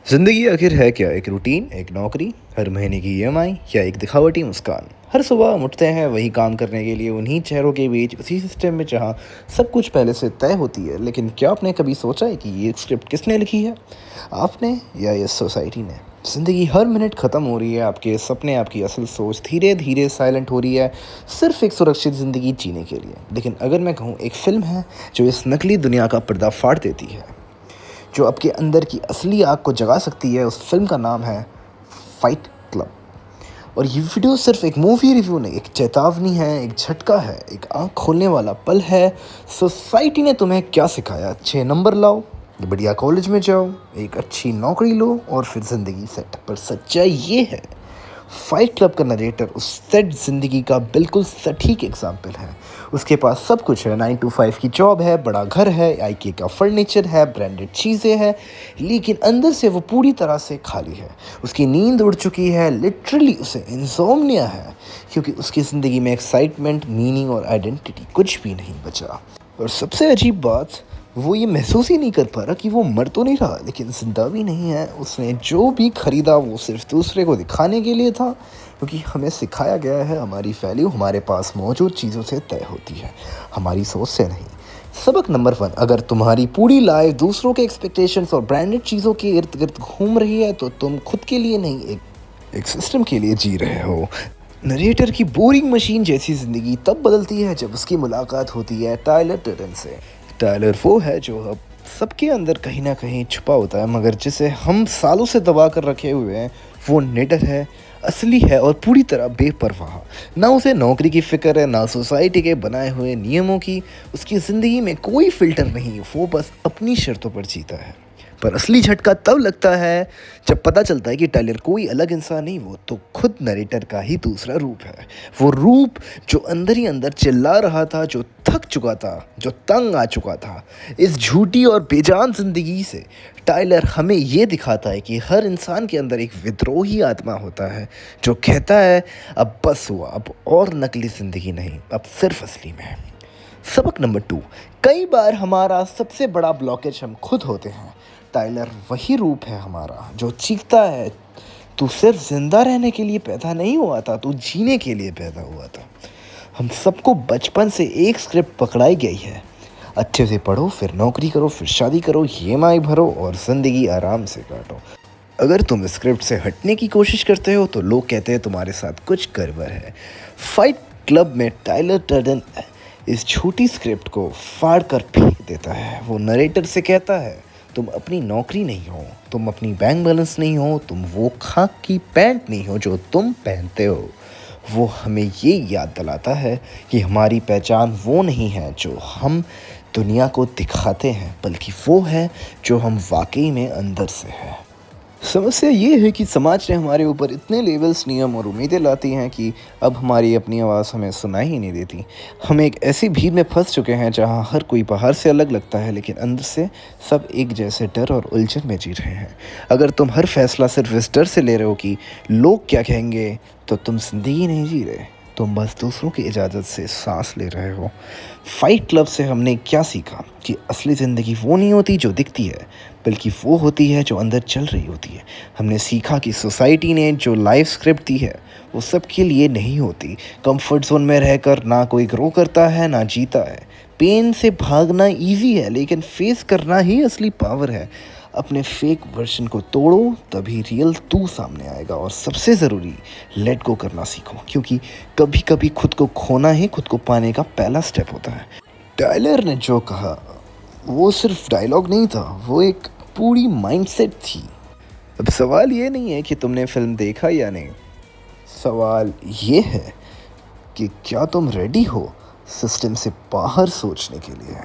जिंदगी आखिर है क्या? एक रूटीन, एक नौकरी, हर महीने की ईएमआई या एक दिखावटी मुस्कान? हर सुबह हम उठते हैं वही काम करने के लिए, उन्हीं चेहरों के बीच, उसी सिस्टम में जहाँ सब कुछ पहले से तय होती है। लेकिन क्या आपने कभी सोचा है कि ये स्क्रिप्ट किसने लिखी है? आपने या ये सोसाइटी ने? ज़िंदगी हर मिनट ख़त्म हो रही है, आपके सपने, आपकी असल सोच धीरे धीरे साइलेंट हो रही है, सिर्फ एक सुरक्षित ज़िंदगी जीने के लिए। लेकिन अगर मैं कहूँ, एक फ़िल्म है जो इस नकली दुनिया का पर्दा फाड़ देती है, जो आपके अंदर की असली आग को जगा सकती है। उस फिल्म का नाम है फाइट क्लब। और ये वीडियो सिर्फ एक मूवी रिव्यू नहीं, एक चेतावनी है, एक झटका है, एक आँख खोलने वाला पल है। सोसाइटी ने तुम्हें क्या सिखाया? 6 नंबर लाओ, बढ़िया कॉलेज में जाओ, एक अच्छी नौकरी लो और फिर ज़िंदगी सेट। पर सच्चाई ये है, फाइट क्लब का नरेटर उस सेट ज़िंदगी का बिल्कुल सटीक एग्जाम्पल है। उसके पास सब कुछ है, 9 to 5 की जॉब है, बड़ा घर है, आईके का फर्नीचर है, ब्रांडेड चीज़ें हैं, लेकिन अंदर से वो पूरी तरह से खाली है। उसकी नींद उड़ चुकी है, लिटरली उसे इंसोम्निया है, क्योंकि उसकी ज़िंदगी में एक्साइटमेंट, मीनिंग और आइडेंटिटी कुछ भी नहीं बचा। और सबसे अजीब बात, वो ये महसूस ही नहीं कर पा रहा कि वो मर तो नहीं रहा, लेकिन ज़िंदा भी नहीं है। उसने जो भी खरीदा वो सिर्फ दूसरे को दिखाने के लिए था, क्योंकि हमें सिखाया गया है हमारी वैल्यू हमारे पास मौजूद चीज़ों से तय होती है, हमारी सोच से नहीं। सबक नंबर 1, अगर तुम्हारी पूरी लाइफ दूसरों के एक्सपेक्टेशंस और ब्रांडेड चीज़ों के इर्द गिर्द घूम रही है, तो तुम खुद के लिए नहीं, एक सिस्टम के लिए जी रहे हो। नरेटर की बोरिंग मशीन जैसी ज़िंदगी तब बदलती है जब उसकी मुलाकात होती है टायलर डर्डन से। टायलर वो है जो अब सबके अंदर कहीं ना कहीं छुपा होता है, मगर जिसे हम सालों से दबा कर रखे हुए हैं। वो निडर है, असली है और पूरी तरह बेपरवाह। ना उसे नौकरी की फिक्र है, ना सोसाइटी के बनाए हुए नियमों की। उसकी ज़िंदगी में कोई फिल्टर नहीं, वो बस अपनी शर्तों पर जीता है। पर असली झटका तब लगता है जब पता चलता है कि टाइलर कोई अलग इंसान नहीं, वो तो खुद नरेटर का ही दूसरा रूप है। वो रूप जो अंदर ही अंदर चिल्ला रहा था, जो थक चुका था, जो तंग आ चुका था इस झूठी और बेजान जिंदगी से। टाइलर हमें ये दिखाता है कि हर इंसान के अंदर एक विद्रोही आत्मा होता है, जो कहता है अब बस हुआ, अब और नकली ज़िंदगी नहीं, अब सिर्फ असली में। सबक नंबर 2, कई बार हमारा सबसे बड़ा ब्लॉकेज हम खुद होते हैं। टाइलर वही रूप है हमारा जो चीखता है, तू सिर्फ जिंदा रहने के लिए पैदा नहीं हुआ था, तू जीने के लिए पैदा हुआ था। हम सबको बचपन से एक स्क्रिप्ट पकड़ाई गई है, अच्छे से पढ़ो, फिर नौकरी करो, फिर शादी करो, ईएमआई भरो और ज़िंदगी आराम से काटो। अगर तुम स्क्रिप्ट से हटने की कोशिश करते हो तो लोग कहते हैं तुम्हारे साथ कुछ गड़बड़ है। फाइट क्लब में टाइलर टर्डन इस झूठी स्क्रिप्ट को फाड़ कर फेंक देता है। वो नरेटर से कहता है, तुम अपनी नौकरी नहीं हो, तुम अपनी बैंक बैलेंस नहीं हो, तुम वो खाक की पैंट नहीं हो जो तुम पहनते हो। वो हमें ये याद दिलाता है कि हमारी पहचान वो नहीं है जो हम दुनिया को दिखाते हैं, बल्कि वो है जो हम वाकई में अंदर से है। समस्या ये है कि समाज ने हमारे ऊपर इतने लेवल्स, नियम और उम्मीदें लाती हैं कि अब हमारी अपनी आवाज़ हमें सुनाई ही नहीं देती। हम एक ऐसी भीड़ में फंस चुके हैं जहां हर कोई बाहर से अलग लगता है, लेकिन अंदर से सब एक जैसे डर और उलझन में जी रहे हैं। अगर तुम हर फैसला सिर्फ इस डर से ले रहे हो कि लोग क्या कहेंगे, तो तुम जिंदगी नहीं जी रहे, तुम बस दूसरों की इजाज़त से सांस ले रहे हो। फाइट क्लब से हमने क्या सीखा? कि असली ज़िंदगी वो नहीं होती जो दिखती है, बल्कि वो होती है जो अंदर चल रही होती है। हमने सीखा कि सोसाइटी ने जो लाइफ स्क्रिप्ट दी है वो सबके लिए नहीं होती। कंफर्ट जोन में रहकर ना कोई ग्रो करता है, ना जीता है। पेन से भागना इजी है, लेकिन फेस करना ही असली पावर है। अपने फेक वर्जन को तोड़ो, तभी रियल तू सामने आएगा। और सबसे ज़रूरी, लेट गो करना सीखो, क्योंकि कभी कभी खुद को खोना ही खुद को पाने का पहला स्टेप होता है। टाइलर ने जो कहा वो सिर्फ डायलॉग नहीं था, वो एक पूरी माइंडसेट थी। अब सवाल ये नहीं है कि तुमने फिल्म देखा या नहीं, सवाल ये है कि क्या तुम रेडी हो सिस्टम से बाहर सोचने के लिए।